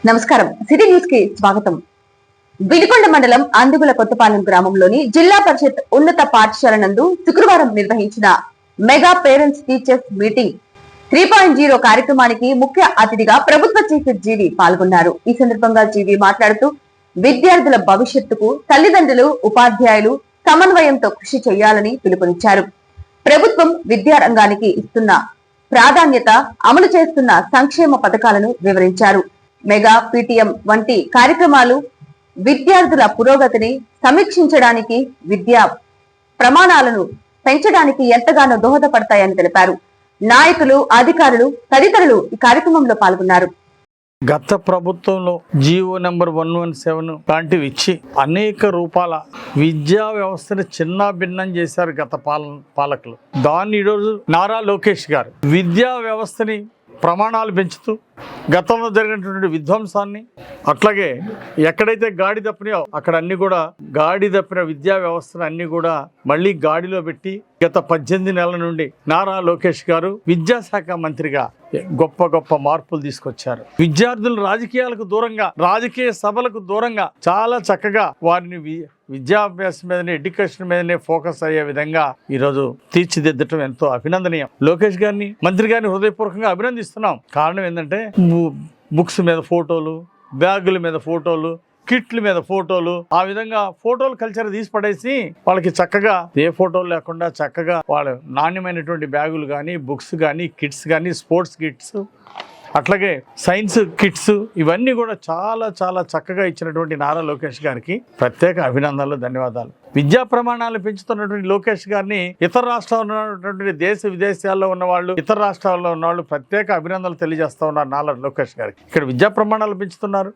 నమస్కారం. City news కి స్వాగతం. వినుకొండ మండలం అందుగుల కొత్తపాలెం గ్రామంలోని జిల్లా పరిషత్ ఉన్నత పాఠశాల నందు శుక్రవారం నిర్వహించిన మెగా పేరెంట్స్ టీచర్స్ మీటింగ్ 3.0 కార్యక్రమానికి ముఖ్య అతిథిగా ప్రభుత్వ చీఫ్ జీవి పాల్గొన్నారు. ఈ సందర్భంగా జీవి మాట్లాడుతూ విద్యార్థుల భవిష్యత్తుకు తల్లిదండ్రులు, ఉపాధ్యాయులు సమన్వయంతో కృషి చేయాలని పిలుపునిచ్చారు. ప్రభుత్వం విద్యా రంగానికి ఇస్తున్న ప్రాధాన్యత, అమలు చేస్తున్న సంక్షేమ పథకాలను వివరించారు. మెగా పీటీఎం వంటి కార్యక్రమాలు విద్యార్థుల పురోగతిని సమీక్షించడానికి, విద్యా ప్రమాణాలను పెంచడానికి ఎంతగానో దోహదపడతాయని తెలిపారు. నాయకులు, అధికారులు తదితరులు ఈ కార్యక్రమంలో పాల్గొన్నారు. గత ప్రభుత్వంలో జీవో నెంబర్ 117 లాంటివి ఇచ్చి అనేక రూపాల విద్యా వ్యవస్థను చిన్న భిన్నం చేశారు గత పాలకులు. దాన్ని ఈరోజు నారా లోకేష్ గారు విద్యా వ్యవస్థని ప్రమాణాలు పెంచుతూ గతంలో జరిగినటువంటి విధ్వంసాన్ని, అట్లాగే ఎక్కడైతే గాడి తప్పినాయో అక్కడ అన్ని కూడా గాడి తప్పిన విద్యా వ్యవస్థను అన్ని కూడా మళ్ళీ గాడిలో పెట్టి గత 18 నెలల నుండి నారా లోకేష్ గారు విద్యాశాఖ మంత్రిగా గొప్ప గొప్ప మార్పులు తీసుకొచ్చారు. విద్యార్థులు రాజకీయాలకు దూరంగా, రాజకీయ సభలకు దూరంగా చాలా చక్కగా వారిని విద్యాభ్యాసం మీదనే, ఎడ్యుకేషన్ మీదనే ఫోకస్ అయ్యే విధంగా ఈరోజు తీర్చిదిద్దటం ఎంతో అభినందనీయం. లోకేష్ గారిని, మంత్రి గారిని హృదయపూర్వకంగా అభినందిస్తున్నాం. కారణం ఏంటంటే బుక్స్ మీద ఫోటోలు, బ్యాగుల మీద ఫోటోలు, కిట్ల మీద ఫోటోలు, ఆ విధంగా ఫోటోలు కల్చర్ తీసి పడేసి వాళ్ళకి చక్కగా ఏ ఫోటోలు లేకుండా చక్కగా వాళ్ళ నాణ్యమైనటువంటి బ్యాగులు కానీ, బుక్స్ కానీ, కిట్స్ కానీ, స్పోర్ట్స్ కిట్స్, అట్లాగే సైన్స్ కిట్స్ ఇవన్నీ కూడా చాలా చాలా చక్కగా ఇచ్చినటువంటి నారా లోకేష్ గారికి ప్రత్యేక అభినందనలు, ధన్యవాదాలు. విద్యా ప్రమాణాలు పెంచుతున్నటువంటి లోకేష్ గారిని ఇతర రాష్ట్రాల్లో ఉన్నటువంటి దేశ విదేశాల్లో ఉన్నవాళ్ళు, ఇతర రాష్ట్రాల్లో ఉన్నవాళ్ళు ప్రత్యేక అభినందనలు తెలియజేస్తూ ఉన్నారు నారా లోకేష్ గారికి. ఇక్కడ విద్యా ప్రమాణాలు పెంచుతున్నారు,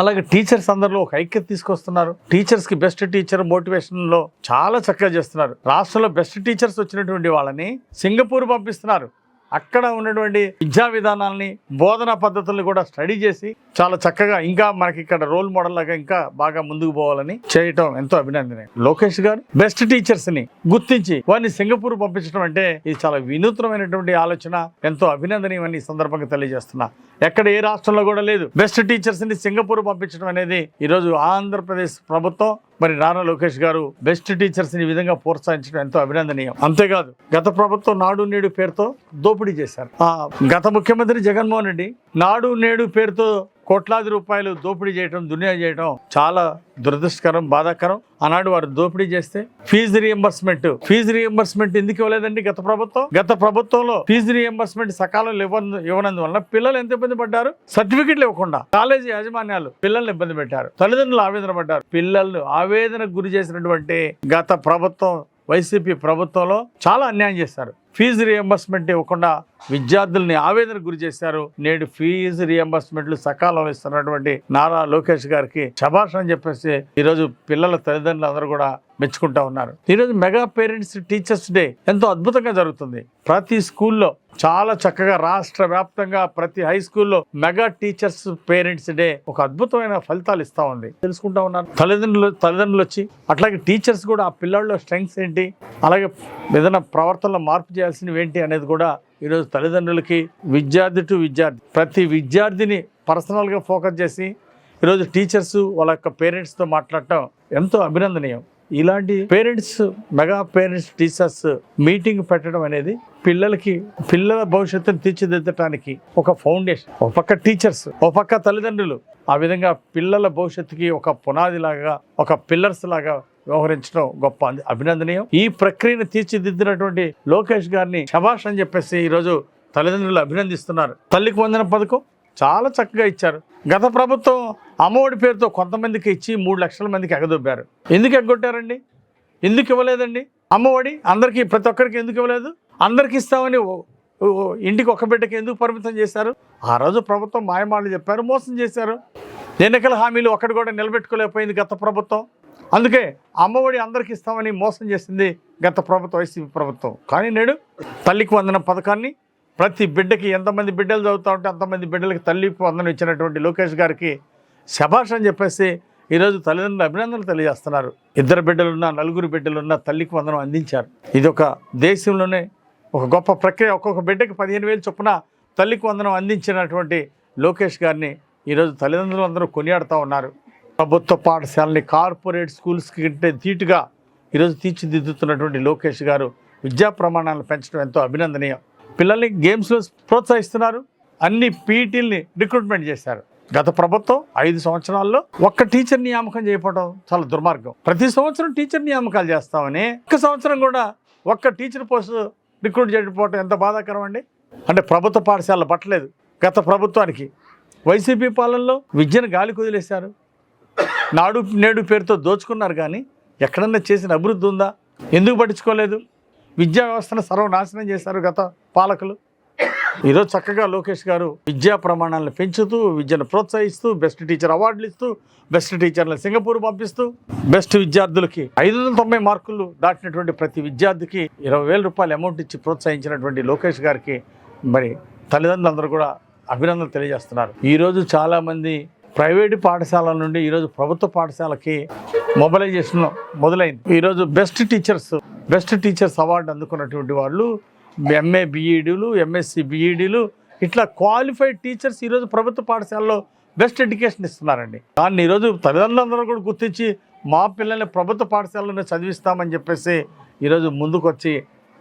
అలాగే టీచర్స్ అందరిలో ఒక ఐక్యత తీసుకొస్తున్నారు. టీచర్స్ కి బెస్ట్ టీచర్ మోటివేషన్ లో చాలా చక్కగా చేస్తున్నారు. రాష్ట్రంలో బెస్ట్ టీచర్స్ వచ్చినటువంటి వాళ్ళని సింగపూర్ పంపిస్తున్నారు. అక్కడ ఉన్నటువంటి విద్యా విధానాలని, బోధనా పద్ధతుల్ని కూడా స్టడీ చేసి చాలా చక్కగా ఇంకా మనకి ఇక్కడ రోల్ మోడల్ లాగా ఇంకా బాగా ముందుకు పోవాలని చేయటం ఎంతో అభినందనీయం. లోకేష్ గారు బెస్ట్ టీచర్స్ ని గుర్తించి వారిని సింగపూర్ పంపించడం అంటే ఇది చాలా వినూత్నమైనటువంటి ఆలోచన, ఎంతో అభినందనీయమని ఈ సందర్భంగా తెలియజేస్తున్నా. ఎక్కడ ఏ రాష్ట్రంలో కూడా లేదు బెస్ట్ టీచర్స్ ని సింగపూర్ పంపించడం అనేది. ఈరోజు ఆంధ్రప్రదేశ్ ప్రభుత్వం మరి నారా లోకేష్ గారు బెస్ట్ టీచర్స్ ని ఈ విధంగా ప్రోత్సహించడం ఎంతో అభినందనీయం. అంతేకాదు గత ప్రభుత్వం నాడు నేడు పేరుతో దోపిడీ చేశారు. గత ముఖ్యమంత్రి జగన్మోహన్ రెడ్డి నాడు నేడు పేరుతో కోట్లాది రూపాయలు దోపిడీ చేయడం, దునియా చేయడం చాలా దురదృష్టకరం, బాధాకరం. ఆనాడు వారు దోపిడీ చేస్తే ఫీజు రీఎంబర్స్మెంట్ ఎందుకు ఇవ్వలేదండి గత ప్రభుత్వంలో ఫీజు రీఎంబర్స్మెంట్ సకాలంలో ఇవ్వనందువల్ల పిల్లలు ఎంత ఇబ్బంది పడ్డారు. సర్టిఫికెట్లు ఇవ్వకుండా కాలేజీ యాజమాన్యాలు పిల్లల్ని ఇబ్బంది పెట్టారు, తల్లిదండ్రులు ఆవేదన పడ్డారు. పిల్లలను ఆవేదనకు గురి చేసినటువంటి గత ప్రభుత్వం, వైసీపీ ప్రభుత్వంలో చాలా అన్యాయం చేశారు. ఫీజు రీఎంబర్స్మెంట్ ఇవ్వకుండా విద్యార్థుల్ని ఆవేదనకు గురి చేశారు. నేడు ఫీజు రీఎంబర్స్మెంట్లు సకాలంలో ఇస్తున్నటువంటి నారా లోకేష్ గారికి శభాష్ అని చెప్పేసి ఈరోజు పిల్లల తల్లిదండ్రులు అందరూ కూడా మెచ్చుకుంటా ఉన్నారు. ఈరోజు మెగా పేరెంట్స్ టీచర్స్ డే ఎంతో అద్భుతంగా జరుగుతుంది. ప్రతి స్కూల్లో చాలా చక్కగా రాష్ట్ర వ్యాప్తంగా ప్రతి హై స్కూల్లో మెగా టీచర్స్ పేరెంట్స్ డే ఒక అద్భుతమైన ఫలితాలు ఇస్తా ఉంది. తెలుసుకుంటా ఉన్నారు తల్లిదండ్రులు వచ్చి, అట్లాగే టీచర్స్ కూడా ఆ పిల్లల్లో స్ట్రెంగ్స్ ఏంటి, అలాగే ఏదైనా ప్రవర్తనలో మార్పు చేయాల్సినవి ఏంటి అనేది కూడా ఈరోజు తల్లిదండ్రులకి, విద్యార్థి టు విద్యార్థి ప్రతి విద్యార్థిని పర్సనల్గా ఫోకస్ చేసి ఈరోజు టీచర్స్ వాళ్ళ యొక్క పేరెంట్స్తో మాట్లాడటం ఎంతో అభినందనీయం. ఇలాంటి మెగా పేరెంట్స్ టీచర్స్ మీటింగ్ పెట్టడం అనేది పిల్లల భవిష్యత్తును తీర్చిదిద్దటానికి ఒక ఫౌండేషన్. ఒక పక్క టీచర్స్, ఒక పక్క తల్లిదండ్రులు, ఆ విధంగా పిల్లల భవిష్యత్తుకి ఒక పునాదిలాగా, ఒక పిల్లర్స్ లాగా వ్యవహరించడం గొప్ప అభినందనీయం. ఈ ప్రక్రియను తీర్చిదిద్దినటువంటి లోకేష్ గారిని శభాష్ అని చెప్పేసి ఈరోజు తల్లిదండ్రులు అభినందిస్తున్నారు. తల్లికి వందన పథకం చాలా చక్కగా ఇచ్చారు. గత ప్రభుత్వం అమ్మఒడి పేరుతో కొంతమందికి ఇచ్చి 3 లక్షల మందికి ఎగదొబ్బారు. ఎందుకు ఎగ్గొట్టారండి? ఎందుకు ఇవ్వలేదండి? అమ్మఒడి అందరికీ, ప్రతి ఒక్కరికి ఎందుకు ఇవ్వలేదు? అందరికి ఇస్తామని ఇంటికి ఒక బిడ్డకి ఎందుకు పరిమితం చేశారు? ఆ రోజు ప్రభుత్వం మాయమాటలు చెప్పారు, మోసం చేశారు. ఎన్నికల హామీలు ఒక్కటి కూడా నిలబెట్టుకోలేకపోయింది గత ప్రభుత్వం. అందుకే అమ్మఒడి అందరికి ఇస్తామని మోసం చేసింది గత ప్రభుత్వం, వైసీపీ ప్రభుత్వం. కానీ నేడు తల్లికి వందన పథకాన్ని ప్రతి బిడ్డకి, ఎంతమంది బిడ్డలు చదువుతూ ఉంటే అంతమంది బిడ్డలకి తల్లికి వందనం ఇచ్చినటువంటి లోకేష్ గారికి శభాష్ అని చెప్పేసి ఈరోజు తల్లిదండ్రులు అభినందనలు తెలియజేస్తున్నారు. 2 బిడ్డలున్నా, 4 బిడ్డలున్నా తల్లికి వందనం అందించారు. ఇది ఒక దేశంలోనే ఒక గొప్ప ప్రక్రియ. ఒక్కొక్క బిడ్డకి 15,000 చొప్పున తల్లికి వందనం అందించినటువంటి లోకేష్ గారిని ఈరోజు తల్లిదండ్రులు అందరూ కొనియాడుతూ ఉన్నారు. ప్రభుత్వ పాఠశాలని కార్పొరేట్ స్కూల్స్కి కంటే ధీటుగా ఈరోజు తీర్చిదిద్దుతున్నటువంటి లోకేష్ గారు విద్యా ప్రమాణాలను పెంచడం ఎంతో అభినందనీయం. పిల్లల్ని గేమ్స్లో ప్రోత్సహిస్తున్నారు. అన్ని పీఈటీల్ని రిక్రూట్మెంట్ చేశారు. గత ప్రభుత్వం 5 సంవత్సరాల్లో ఒక్క టీచర్ నియామకం చేయకపోవడం చాలా దుర్మార్గం. ప్రతి సంవత్సరం టీచర్ నియామకాలు చేస్తామని ఒక్క సంవత్సరం కూడా ఒక్క టీచర్ పోస్టు రిక్రూట్ చేయకపోవడం ఎంత బాధాకరం అండి. అంటే ప్రభుత్వ పాఠశాలలు పట్టలేదు. గత ప్రభుత్వానికి వైసీపీ పాలనలో విద్యను గాలి కుదిలేశారు. నాడు నేడు పేరుతో దోచుకున్నారు. కానీ ఎక్కడన్నా చేసిన అభివృద్ధి ఉందా? ఎందుకు పట్టించుకోలేదు? విద్యా వ్యవస్థను సర్వనాశనం చేశారు గత పాలకులు. ఈరోజు చక్కగా లోకేష్ గారు విద్యా ప్రమాణాలను పెంచుతూ, విద్యను ప్రోత్సహిస్తూ, బెస్ట్ టీచర్ అవార్డులు ఇస్తూ, బెస్ట్ టీచర్లను సింగపూర్ పంపిస్తూ, బెస్ట్ విద్యార్థులకి 590 మార్కులు దాటినటువంటి ప్రతి విద్యార్థికి 20,000 రూపాయలు అమౌంట్ ఇచ్చి ప్రోత్సహించినటువంటి లోకేష్ గారికి మరి తల్లిదండ్రులందరూ కూడా అభినందనలు తెలియజేస్తున్నారు. ఈరోజు చాలామంది ప్రైవేటు పాఠశాలల నుండి ఈరోజు ప్రభుత్వ పాఠశాలకి మొబిలైజేషన్ మొదలైంది. ఈరోజు బెస్ట్ టీచర్స్ అవార్డు అందుకున్నటువంటి వాళ్ళు ఎంఏ బీఈడీలు, ఎంఎస్సి బీఈడీలు, ఇట్లా క్వాలిఫైడ్ టీచర్స్ ఈరోజు ప్రభుత్వ పాఠశాలలో బెస్ట్ ఎడ్యుకేషన్ ఇస్తున్నారండి. దాన్ని ఈరోజు తల్లిదండ్రులందరూ కూడా గుర్తించి మా పిల్లల్ని ప్రభుత్వ పాఠశాలలోనే చదివిస్తామని చెప్పేసి ఈరోజు ముందుకు వచ్చి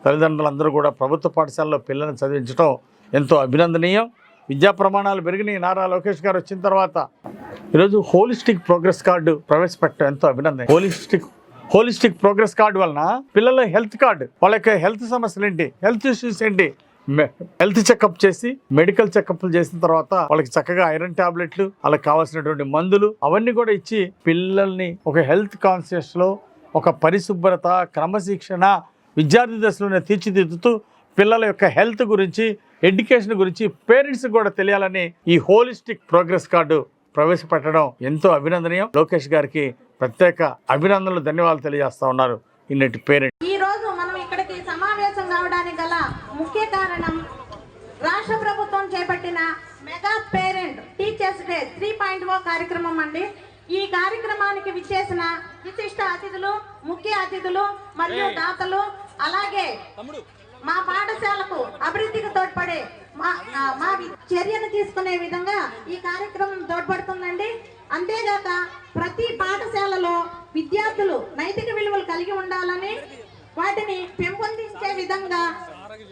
తల్లిదండ్రులందరూ కూడా ప్రభుత్వ పాఠశాలలో పిల్లల్ని చదివించడం ఎంతో అభినందనీయం. విద్యా ప్రమాణాలు పెరిగినాయి. నారా లోకేష్ గారు వచ్చిన తర్వాత ఈరోజు హోలిస్టిక్ ప్రోగ్రెస్ కార్డు ప్రవేశపెట్టడం ఎంతో అభినందన. హోలిస్టిక్ ప్రోగ్రెస్ కార్డు వలన పిల్లల హెల్త్ కార్డు, వాళ్ళ యొక్క హెల్త్ సమస్యలు ఏంటి, హెల్త్ ఇష్యూస్ ఏంటి, హెల్త్ చెకప్ చేసి మెడికల్ చెకప్లు చేసిన తర్వాత వాళ్ళకి చక్కగా ఐరన్ టాబ్లెట్లు, వాళ్ళకి కావాల్సినటువంటి మందులు అవన్నీ కూడా ఇచ్చి పిల్లల్ని ఒక హెల్త్ కాన్షియస్ లో, ఒక పరిశుభ్రత, క్రమశిక్షణ విద్యార్థి దశలోనే తీర్చిదిద్దుతూ పిల్లల యొక్క హెల్త్ గురించి, ఎడ్యుకేషన్ గురించి పేరెంట్స్ కూడా తెలియాలని ఈ హోలిస్టిక్ ప్రోగ్రెస్ కార్డు ప్రవేశపెట్టడం ఎంతో అభినందనీయం. లోకేష్ గారికి ప్రత్యేక అభినందనలు, ధన్యవాదాలు తెలియజేస్తా ఉన్నారు ఇన్నటి పేరెంట్. ఈ రోజు మనం ఇక్కడికి సమావేశం కావడానికి గల ముఖ్య కారణం రాష్ట్ర ప్రభుత్వం చేపట్టిన మెగా పేరెంట్ టీచర్స్ డే 3.0 కార్యక్రమం అండి. ఈ కార్యక్రమానికి విచ్చేసిన విశిష్ట అతిథులు, ముఖ్య అతిథులు మరియు దాతలు, అలాగే మా పాఠశాలకు అభివృద్ధికి తోడ్పడే మా చర్యను తీసుకునే విధంగా ఈ కార్యక్రమం తోడ్పడుతుందండి. అంతేగాక ప్రతి పాఠశాలలో విద్యార్థులు నైతిక విలువలు కలిగి ఉండాలని, వాటిని పెంపొందించే విధంగా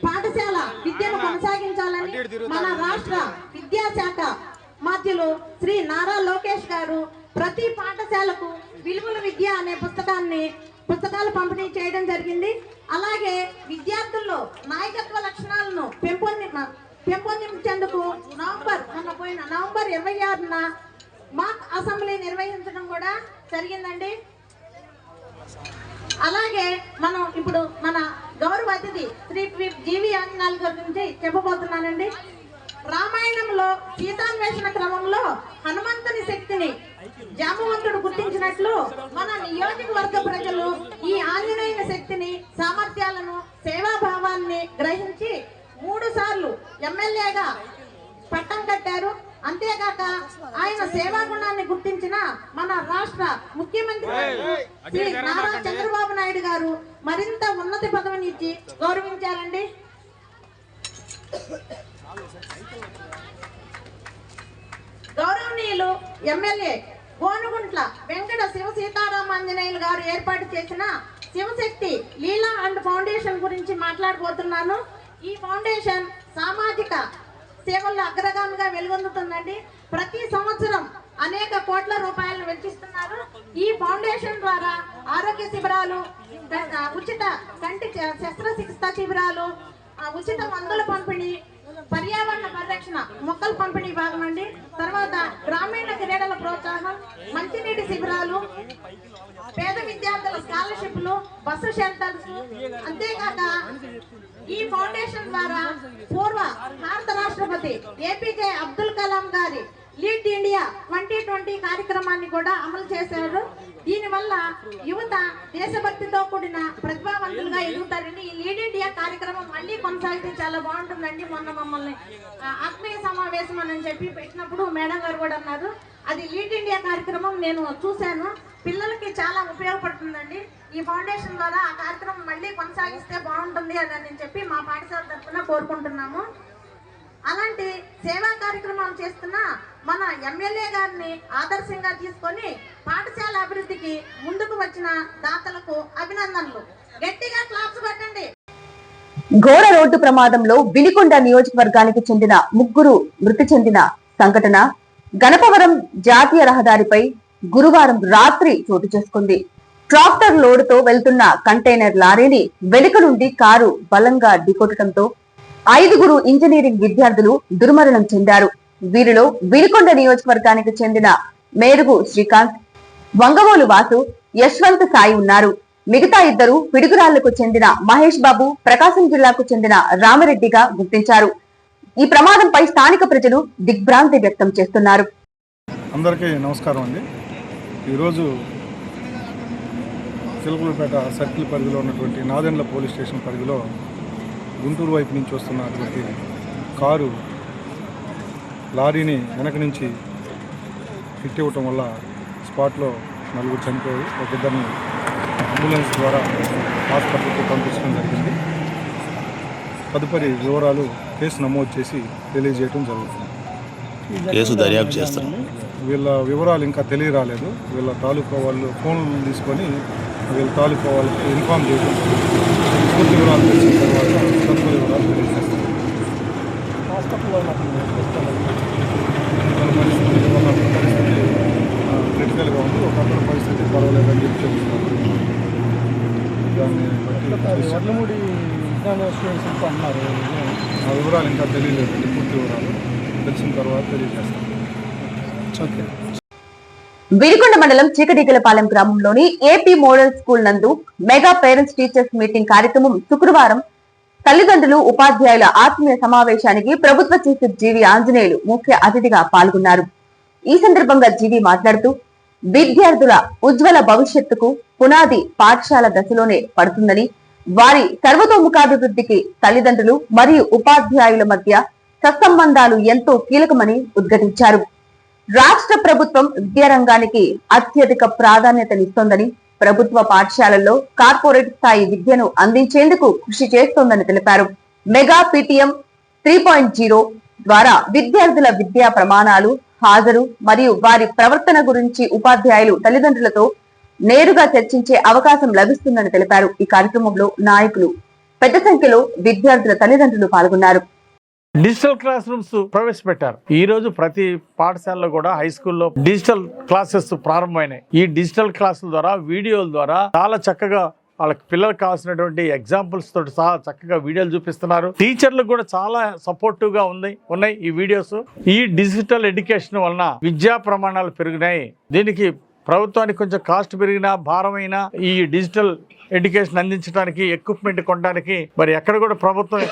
పాఠశాల విద్యను కొనసాగించాలని మన రాష్ట్ర విద్యాశాఖ మాధ్యులు శ్రీ నారా లోకేష్ గారు ప్రతి పాఠశాలకు విలువల విద్య అనే పుస్తకాలు పంపిణీ చేయడం జరిగింది. అలాగే విద్యార్థుల్లో నాయకత్వ లక్షణాలను పెంపొందించేందుకు నవంబర్ 26న మాక్ అసెంబ్లీ నిర్వహించడం కూడా జరిగిందండి. అలాగే మనం ఇప్పుడు మన గౌరవ అతిథి శ్రీ జీవి ఆంజనేయులు గారి గురించి చెప్పబోతున్నానండి. రామాయణంలో సీతాన్వేషణ క్రమంలో హనుమంతుని శక్తిని జాంబవంతుడు గుర్తించినట్లు మన నియోజకవర్గ ప్రజలు ఈ ఆంజనేయుని శక్తిని, సామర్థ్యాలను, సేవాభావాన్ని గ్రహించి 3 సార్లు ఎమ్మెల్యేగా పట్టం కట్టారు. అంతేకాక ఆయన సేవా గుణాన్ని గుర్తించిన మన రాష్ట్ర ముఖ్యమంత్రి శ్రీ నారా చంద్రబాబు నాయుడు గారు మరింత ఉన్నత పదవిని ఇచ్చి గౌరవించారండి. గౌరవనీయులు ఎమ్మెల్యే గోనుగుంట్ల వెంకట శివ సీతారామాంజనేయులు గారు ఏర్పాటు చేసిన శివశక్తి లీలా అండ్ ఫౌండేషన్ గురించి మాట్లాడబోతున్నాను. ఈ ఫౌండేషన్ సామాజిక సేవల్లో అగ్రగామిగా వెలుగొందుతుందండి. ప్రతి సంవత్సరం అనేక కోట్ల రూపాయలను వెచ్చిస్తున్నారు. ఈ ఫౌండేషన్ ద్వారా ఆరోగ్య శిబిరాలు, ఉచిత కంటి శస్త్రచికిత్సా శిబిరాలు, ఉచిత మందుల పంపిణీ, పర్యావరణ పరిరక్షణ మొక్కల పంపిణీ భాగం అండి. తర్వాత గ్రామీణ క్రీడల ప్రోత్సాహం, మంచినీటి శిబిరాలు, పేద విద్యార్థుల స్కాలర్షిప్లు, బస్సు షెల్టర్స్. అంతేకాక ఈ ఫౌండేషన్ ద్వారా పూర్వ భారత రాష్ట్రపతి ఏపీజే అబ్దుల్ కలాం గారి లీడ్ ఇండియా 2020 కార్యక్రమాన్ని కూడా అమలు చేశారు. దీనివల్ల యువత దేశభక్తితో కూడిన ప్రతిభావంతులుగా ఎదుగుతారని ఈ లీడ్ ఇండియా కార్యక్రమం మళ్ళీ కొనసాగితే చాలా బాగుంటుందండి. మొన్న మమ్మల్ని ఆత్మీయ సమావేశం అని చెప్పి పెట్టినప్పుడు మేడం గారు కూడా అన్నారు. అది లీడ్ ఇండియా కార్యక్రమం నేను చూశాను. పిల్లలకి చాలా ఉపయోగపడుతుందండి. ఈ ఫౌండేషన్ ద్వారా ఆ కార్యక్రమం మళ్ళీ కొనసాగిస్తే బాగుంటుంది అని చెప్పి మా పాఠశాల తరఫున కోరుకుంటున్నాము. అలాంటి సేవా కార్యక్రమాలు చేస్తున్న మన ఎమ్మెల్యే గారిని ఆదర్శంగా తీసుకొని పాఠశాల అభివృద్ధికి ముందుకు వచ్చిన దాతలకు అభినందనలు. గట్టిగా క్లాప్స్ కొట్టండి. ఘోర రోడ్డు ప్రమాదంలో వినుకొండ నియోజకవర్గానికి చెందిన ముగ్గురు మృతి చెందిన సంఘటన గణపవరం జాతీయ రహదారిపై గురువారం రాత్రి చోటు చేసుకుంది. ట్రాక్టర్ లోడుతో వెళ్తున్న కంటైనర్ లారీని వెనుక నుండి కారు బలంగా ఢీకొట్టడంతో 5 ఇంజనీరింగ్ విద్యార్థులు దుర్మరణం చెందారు. వీరిలో వినుకొండ నియోజకవర్గానికి చెందిన మేరుగు శ్రీకాంత్, వంగవోలు వాసు, యశ్వంత్ సాయి ఉన్నారు. మిగతా 2 పిడుగురాళ్లకు చెందిన మహేష్ బాబు, ప్రకాశం జిల్లాకు చెందిన రామరెడ్డిగా గుర్తించారు. ఈ ప్రమాదంపై స్థానిక ప్రజలు దిగ్భ్రాంతి వ్యక్తం చేస్తున్నారు. అందరికీ నమస్కారం అండి. ఈరోజు చిలకలూరుపేట సర్కిల్ పరిధిలో ఉన్నటువంటి నాదెండ్ల పోలీస్ స్టేషన్ పరిధిలో గుంటూరు వైపు నుంచి వస్తున్నటువంటి కారు లారీని వెనక నుంచి హిట్ ఇవ్వటం వల్ల స్పాట్లో 4 చనిపోయి ఒక ఇద్దరిని అంబులెన్స్ ద్వారా హాస్పిటల్కి పంపించడం జరిగింది. తదుపరి వివరాలు కేసు నమోదు చేసి తెలియజేయడం జరుగుతుంది. కేసు దర్యాప్తు చేస్తాం. వీళ్ళ వివరాలు ఇంకా తెలియరాలేదు. వీళ్ళ తాలూకా వాళ్ళు ఫోన్లు తీసుకొని వీళ్ళ తాలూకా వాళ్ళకి ఇన్ఫామ్ చేయడం, పూర్తి వివరాలు తెలిసిన తర్వాత తదుపరి వివరాలు తెలియజేస్తాం. పరిస్థితి క్రిటికల్గా ఉంది. ఒక అతని పరిస్థితి పర్వాలేదని చెప్పి చెప్తున్నారు. దాన్ని బట్టి ఆ వివరాలు ఇంకా తెలియలేదండి. పూర్తి వివరాలు తెలిసిన తర్వాత తెలియజేస్తాం. ఓకే. వినుకొండ మండలం చీకటిగలపాలెం గ్రామంలోని ఏపీ మోడల్ స్కూల్ నందు మెగా పేరెంట్స్ టీచర్స్ మీటింగ్ కార్యక్రమం శుక్రవారం తల్లిదండ్రులు, ఉపాధ్యాయుల ఆత్మీయ సమావేశానికి ప్రభుత్వ చీఫ్ జీవి ఆంజనేయులు ముఖ్య అతిథిగా పాల్గొన్నారు. ఈ సందర్భంగా జీవి మాట్లాడుతూ విద్యార్థుల ఉజ్వల భవిష్యత్తుకు పునాది పాఠశాల దశలోనే పడుతుందని, వారి సర్వతోముఖాభివృద్ధికి తల్లిదండ్రులు మరియు ఉపాధ్యాయుల మధ్య సత్సంబంధాలు ఎంతో కీలకమని ఉద్ఘాటించారు. రాష్ట్ర ప్రభుత్వం విద్యారంగానికి అత్యధిక ప్రాధాన్యతనిస్తోందని, ప్రభుత్వ పాఠశాలల్లో కార్పొరేట్ స్థాయి విద్యను అందించేందుకు కృషి చేస్తోందని తెలిపారు. మెగా పీటీఎం 3.0 ద్వారా విద్యార్థుల విద్యా ప్రమాణాలు, హాజరు మరియు వారి ప్రవర్తన గురించి ఉపాధ్యాయులు తల్లిదండ్రులతో నేరుగా చర్చించే అవకాశం లభిస్తుందని తెలిపారు. ఈ కార్యక్రమంలో నాయకులు, పెద్ద సంఖ్యలో విద్యార్థుల తల్లిదండ్రులు పాల్గొన్నారు. డిజిటల్ క్లాస్ రూమ్స్ ప్రవేశపెట్టారు. ఈ రోజు ప్రతి పాఠశాలలో కూడా హై స్కూల్లో డిజిటల్ క్లాసెస్ ప్రారంభమైనాయి. ఈ డిజిటల్ క్లాసుల ద్వారా, వీడియోల ద్వారా చాలా చక్కగా వాళ్ళకి పిల్లలకు కావాల్సినటువంటి ఎగ్జాంపుల్స్ తోటి సహా చక్కగా వీడియోలు చూపిస్తున్నారు. టీచర్లకు కూడా చాలా సపోర్టివ్ గా ఉన్నాయి ఈ వీడియోస్. ఈ డిజిటల్ ఎడ్యుకేషన్ వలన విద్యా ప్రమాణాలు పెరిగినాయి. దీనికి ప్రభుత్వానికి కొంచెం కాస్ట్ పెరిగినా, భారమైనా ఈ డిజిటల్ ఎడ్యుకేషన్ అందించడానికి, ఎక్విప్మెంట్ కొనడానికి మరి ఎక్కడ కూడా ప్రభుత్వం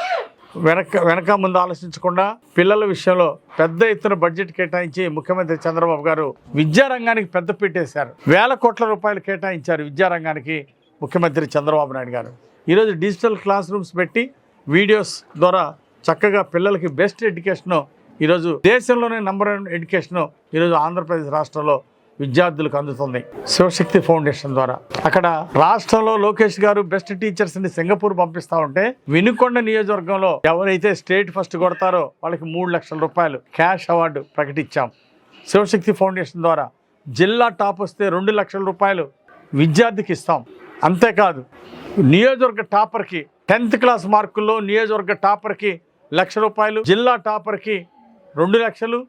వెనక ముందు ఆలోచించకుండా పిల్లల విషయంలో పెద్ద ఎత్తున బడ్జెట్ కేటాయించి ముఖ్యమంత్రి చంద్రబాబు గారు విద్యారంగానికి పెద్ద పీటేశారు. 1000 కోట్ల రూపాయలు కేటాయించారు విద్యారంగానికి ముఖ్యమంత్రి చంద్రబాబు నాయుడు గారు. ఈరోజు డిజిటల్ క్లాస్ రూమ్స్ పెట్టి వీడియోస్ ద్వారా చక్కగా పిల్లలకి బెస్ట్ ఎడ్యుకేషన్, ఈరోజు దేశంలోనే నంబర్ 1 ఎడ్యుకేషన్ ఈరోజు ఆంధ్రప్రదేశ్ రాష్ట్రంలో విద్యార్థులకు అందుతుంది. శివశక్తి ఫౌండేషన్ ద్వారా అక్కడ రాష్ట్రంలో లోకేష్ గారు బెస్ట్ టీచర్స్ ని సింగపూర్ పంపిస్తా ఉంటే, వినుకొండ నియోజకవర్గంలో ఎవరైతే స్టేట్ ఫస్ట్ కొడతారో వాళ్ళకి 3 లక్షల రూపాయలు క్యాష్ అవార్డు ప్రకటించాం. శివశక్తి ఫౌండేషన్ ద్వారా జిల్లా టాప్ వస్తే 2 లక్షల రూపాయలు విద్యార్థికి ఇస్తాం. అంతేకాదు నియోజకవర్గ టాపర్కి 10th క్లాస్ మార్కుల్లో నియోజకవర్గ టాపర్కి 1 లక్ష రూపాయలు, జిల్లా టాపర్కి 2 లక్షలు,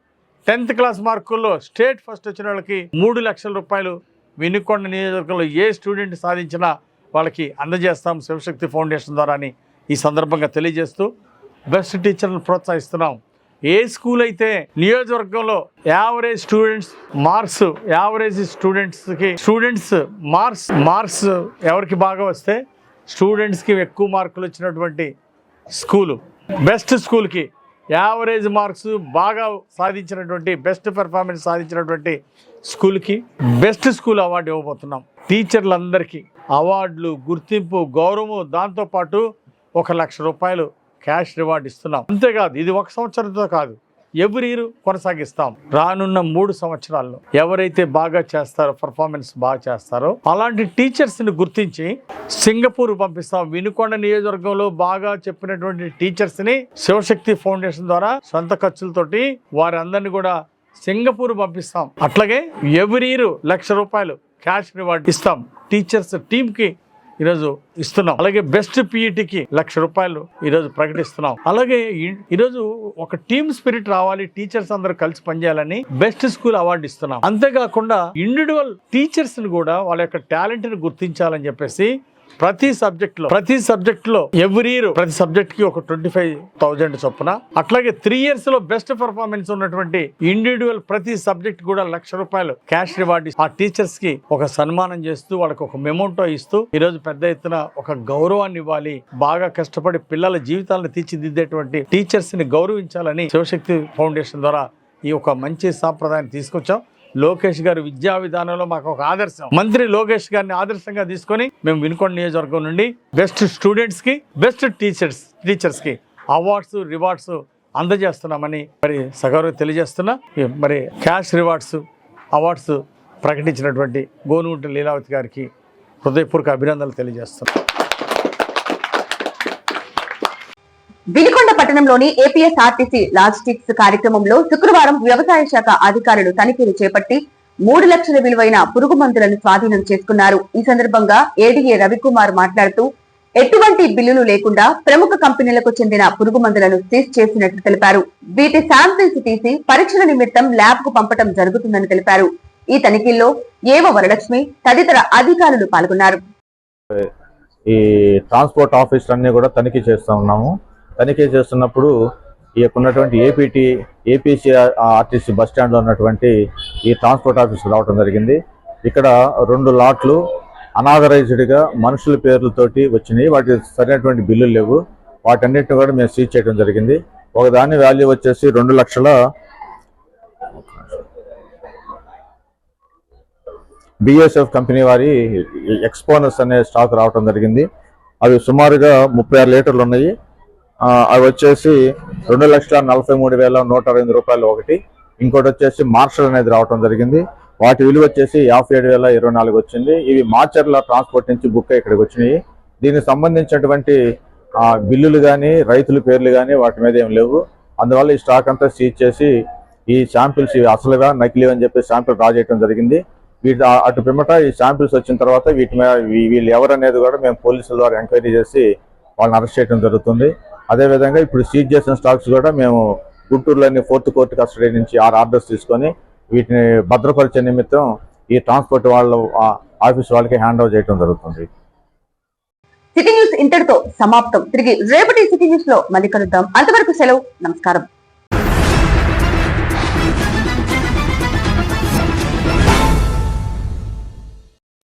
10th క్లాస్ మార్కుల్లో స్టేట్ ఫస్ట్ వచ్చిన వాళ్ళకి 3 లక్షల రూపాయలు వినుకొండ నియోజకవర్గంలో ఏ స్టూడెంట్ సాధించినా వాళ్ళకి అందజేస్తాం శివశక్తి ఫౌండేషన్ ద్వారా అని ఈ సందర్భంగా తెలియజేస్తూ బెస్ట్ టీచర్లను ప్రోత్సహిస్తున్నాం. ఏ స్కూల్ అయితే నియోజకవర్గంలో యావరేజ్ స్టూడెంట్స్ మార్క్స్ ఎవరికి బాగా వస్తే స్టూడెంట్స్కి ఎక్కువ మార్కులు వచ్చినటువంటి స్కూలు, బెస్ట్ స్కూల్కి యావరేజ్ మార్క్స్ బాగా సాధించినటువంటి బెస్ట్ పెర్ఫార్మెన్స్ సాధించినటువంటి స్కూల్కి బెస్ట్ స్కూల్ అవార్డు ఇవ్వబోతున్నాం. టీచర్లందరికీ అవార్డులు, గుర్తింపు, గౌరవం, దాంతోపాటు 1 లక్ష రూపాయలు క్యాష్ రివార్డు ఇస్తున్నాం. అంతేకాదు ఇది 1 సంవత్సరంతో కాదు, ఎవ్రీ ఇయర్ కొనసాగిస్తాం. రానున్న 3 సంవత్సరాల్లో ఎవరైతే బాగా చేస్తారో, పర్ఫార్మెన్స్ బాగా చేస్తారో అలాంటి టీచర్స్ని గుర్తించి సింగపూర్ పంపిస్తాం. వినుకొండ నియోజకవర్గంలో బాగా చెప్పినటువంటి టీచర్స్ని శివశక్తి ఫౌండేషన్ ద్వారా సొంత ఖర్చులతోటి వారందరినీ కూడా సింగపూర్ పంపిస్తాం. అట్లాగే ఎవ్రీ ఇయర్ ₹1,00,000 క్యాష్ రివార్డ్ ఇస్తాం. టీచర్స్ టీమ్కి ఈరోజు ఇస్తున్నాం. అలాగే బెస్ట్ పీఈటీకి ₹1,00,000 ఈరోజు ప్రకటిస్తున్నాం. అలాగే ఈరోజు ఒక టీమ్ స్పిరిట్ రావాలి, టీచర్స్ అందరూ కలిసి పనిచేయాలని బెస్ట్ స్కూల్ అవార్డు ఇస్తున్నాం. అంతేకాకుండా ఇండివిడ్యువల్ టీచర్స్ ని కూడా వాళ్ళ యొక్క టాలెంట్ ని గుర్తించాలని చెప్పేసి ప్రతి సబ్జెక్ట్ లో ఎవ్రీ ఇయర్ ప్రతి సబ్జెక్ట్ కి ఒక 25,000 చొప్పున, అట్లాగే 3 years లో బెస్ట్ పర్ఫార్మెన్స్ ఉన్నటువంటి ఇండివిడ్యువల్ ప్రతి సబ్జెక్ట్ కూడా ₹1,00,000 క్యాష్ రివార్డ్ ఆ టీచర్స్ కి ఒక సన్మానం చేస్తూ వాళ్ళకి ఒక మెమోంటో ఇస్తూ ఈ రోజు పెద్ద ఎత్తున ఒక గౌరవాన్ని ఇవ్వాలి. బాగా కష్టపడి పిల్లల జీవితాలను తీర్చిదిద్దేటువంటి టీచర్స్ ని గౌరవించాలని శివశక్తి ఫౌండేషన్ ద్వారా ఈ ఒక మంచి సాంప్రదాయాన్ని తీసుకొచ్చాం. లోకేష్ గారు విద్యా విధానంలో మాకు ఒక ఆదర్శం. మంత్రి లోకేష్ గారిని ఆదర్శంగా తీసుకొని మేము వినుకొండ నియోజకవర్గం నుండి బెస్ట్ స్టూడెంట్స్ కి బెస్ట్ టీచర్స్ కి అవార్డ్స్ రివార్డ్స్ అందజేస్తున్నామని మరి సగౌరవ తెలియజేస్తున్నా. మరి క్యాష్ రివార్డ్స్ అవార్డ్స్ ప్రకటించినటువంటి గోనుగుంట లీలావతి గారికి హృదయపూర్వక అభినందనలు తెలియజేస్తున్నాం. వినుకొండ పట్టణంలోని ఏపీఎస్ఆర్టీసీ లాజిస్టిక్స్ కార్యక్రమంలో శుక్రవారం వ్యవసాయ శాఖ అధికారులు తనిఖీలు చేపట్టి 3 లక్షల విలువైన పురుగు మందులను స్వాధీనం చేసుకున్నారు. ఈ సందర్భంగా ఏడీఏ రవికుమార్ మాట్లాడుతూ ఎటువంటి బిల్లులు లేకుండా ప్రముఖ కంపెనీలకు చెందిన పురుగు మందులను సీజ్ చేసినట్లు తెలిపారు. వీటి శాంపిల్స్ తీసి పరీక్షల నిమిత్తం ల్యాబ్ కు పంపడం జరుగుతుందని తెలిపారు. ఈ తనిఖీల్లో ఏవో వరలక్ష్మి తదితర అధికారులు పాల్గొన్నారు. ఈ ట్రాన్స్పోర్ట్ ఆఫీసులు అన్ని కూడా తనిఖీ చేస్తూ ఉన్నాము. తనిఖీ చేస్తున్నప్పుడు ఈ యొక్క ఉన్నటువంటి ఏపీసీ ఆర్టీసీ బస్ స్టాండ్లో ఉన్నటువంటి ఈ ట్రాన్స్పోర్ట్ ఆఫీస్కి రావడం జరిగింది. ఇక్కడ 2 లాట్లు అనాథరైజ్డ్గా మనుషుల పేర్లతోటి వచ్చినాయి. వాటి సరైనటువంటి బిల్లులు లేవు. వాటన్నిటిని కూడా మేము సీజ్ చేయడం జరిగింది. ఒకదాని వాల్యూ వచ్చేసి 2 లక్షల బిఎస్ఎఫ్ కంపెనీ వారి ఎక్స్పోనస్ అనే స్టాక్ రావడం జరిగింది. అవి సుమారుగా 36 లీటర్లు ఉన్నాయి. అవి వచ్చేసి ₹2,43,160 ఒకటి. ఇంకోటి వచ్చేసి మార్షల్ అనేది రావడం జరిగింది. వాటి విలువ వచ్చేసి 57,024 వచ్చింది. ఇవి మాచర్ల ట్రాన్స్పోర్ట్ నుంచి బుక్ అయ్యి ఇక్కడికి వచ్చినాయి. దీనికి సంబంధించినటువంటి బిల్లులు కానీ రైతుల పేర్లు కానీ వాటి మీద ఏం లేవు. అందువల్ల ఈ స్టాక్ అంతా సీజ్ చేసి ఈ శాంపిల్స్ అసలుగా నకిలీ అని చెప్పి శాంపిల్ డ్రా చేయడం జరిగింది. వీటి అటు పిమ్మట ఈ శాంపిల్స్ వచ్చిన తర్వాత వీటి మీద వీళ్ళు ఎవరు అనేది కూడా మేము పోలీసుల ద్వారా ఎంక్వైరీ చేసి వాళ్ళని అరెస్ట్ చేయడం జరుగుతుంది. అదేవిధంగా ఇప్పుడు సీజ్ చేసిన స్టాక్స్ కూడా మేము గుంటూరులోని 4th కోర్టు కస్టడీ నుంచి 6 ఆర్డర్స్ తీసుకొని వీటిని భద్రపరిచే నిమిత్తం ఈ ట్రాన్స్పోర్ట్ వాళ్ళ ఆఫీస్ వాళ్ళకి హ్యాండ్ ఓవర్ చేయడం జరుగుతుంది. సిటీ న్యూస్ ఇంతటితో సమాప్తం. తిరిగి రేపటి సిటీ న్యూస్ లో మళ్ళీ కలుద్దాం. అంతవరకు సెలవు. నమస్కారం.